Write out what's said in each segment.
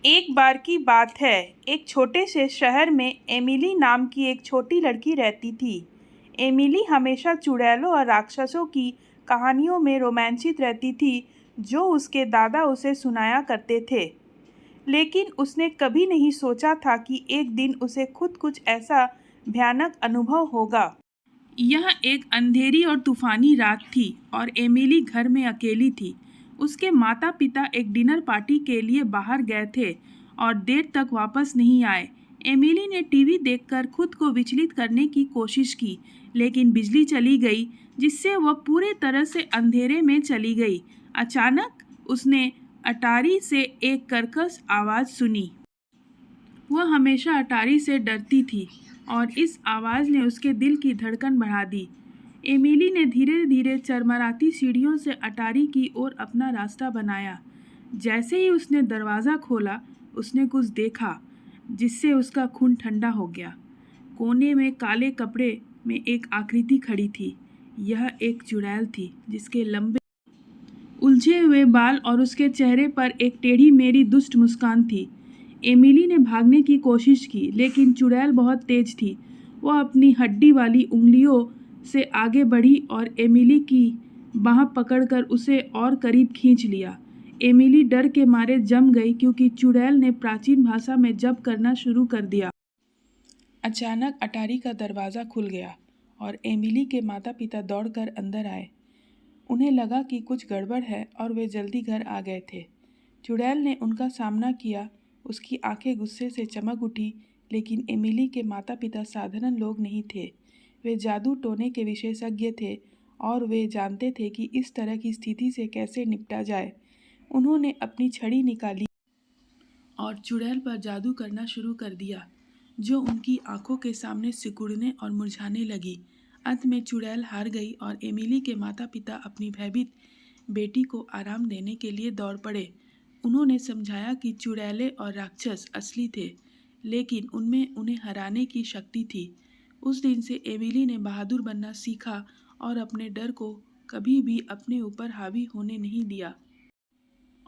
एक बार की बात है, एक छोटे से शहर में एमिली नाम की एक छोटी लड़की रहती थी। एमिली हमेशा चुड़ैलों और राक्षसों की कहानियों में रोमांचित रहती थी, जो उसके दादा उसे सुनाया करते थे। लेकिन उसने कभी नहीं सोचा था कि एक दिन उसे खुद कुछ ऐसा भयानक अनुभव होगा। यह एक अंधेरी और तूफानी रात थी और एमिली घर में अकेली थी। उसके माता पिता एक डिनर पार्टी के लिए बाहर गए थे और देर तक वापस नहीं आए। एमिली ने टीवी देखकर खुद को विचलित करने की कोशिश की, लेकिन बिजली चली गई, जिससे वह पूरे तरह से अंधेरे में चली गई। अचानक उसने अटारी से एक कर्कश आवाज़ सुनी। वह हमेशा अटारी से डरती थी और इस आवाज़ ने उसके दिल की धड़कन बढ़ा दी। एमिली ने धीरे धीरे चरमराती सीढ़ियों से अटारी की ओर अपना रास्ता बनाया। जैसे ही उसने दरवाज़ा खोला, उसने कुछ देखा जिससे उसका खून ठंडा हो गया। कोने में काले कपड़े में एक आकृति खड़ी थी। यह एक चुड़ैल थी, जिसके लंबे उलझे हुए बाल और उसके चेहरे पर एक टेढ़ी मेढ़ी दुष्ट मुस्कान थी। एमिली ने भागने की कोशिश की, लेकिन चुड़ैल बहुत तेज थी। वह अपनी हड्डी वाली उंगलियों से आगे बढ़ी और एमिली की बाँह पकड़कर उसे और करीब खींच लिया। एमिली डर के मारे जम गई, क्योंकि चुड़ैल ने प्राचीन भाषा में जप करना शुरू कर दिया। अचानक अटारी का दरवाज़ा खुल गया और एमिली के माता पिता दौड़कर अंदर आए। उन्हें लगा कि कुछ गड़बड़ है और वे जल्दी घर आ गए थे। चुड़ैल ने उनका सामना किया। उसकी आंखें गुस्से से चमक उठी, लेकिन एमिली के माता पिता साधारण लोग नहीं थे। वे जादू टोने के विशेषज्ञ थे और वे जानते थे कि इस तरह की स्थिति से कैसे निपटा जाए। उन्होंने अपनी छड़ी निकाली और चुड़ैल पर जादू करना शुरू कर दिया, जो उनकी आंखों के सामने सिकुड़ने और मुरझाने लगी। अंत में चुड़ैल हार गई और एमिली के माता पिता अपनी भयभीत बेटी को आराम देने के लिए दौड़ पड़े। उन्होंने समझाया कि चुड़ैलें और राक्षस असली थे, लेकिन उनमें उन्हें हराने की शक्ति थी। उस दिन से एमिली ने बहादुर बनना सीखा और अपने डर को कभी भी अपने ऊपर हावी होने नहीं दिया।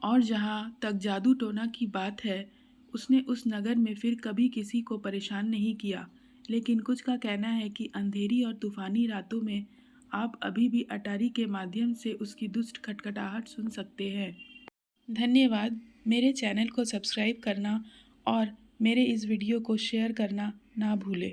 और जहाँ तक जादू टोना की बात है, उसने उस नगर में फिर कभी किसी को परेशान नहीं किया। लेकिन कुछ का कहना है कि अंधेरी और तूफानी रातों में आप अभी भी अटारी के माध्यम से उसकी दुष्ट खटखटाहट सुन सकते हैं। धन्यवाद। मेरे चैनल को सब्सक्राइब करना और मेरे इस वीडियो को शेयर करना ना भूलें।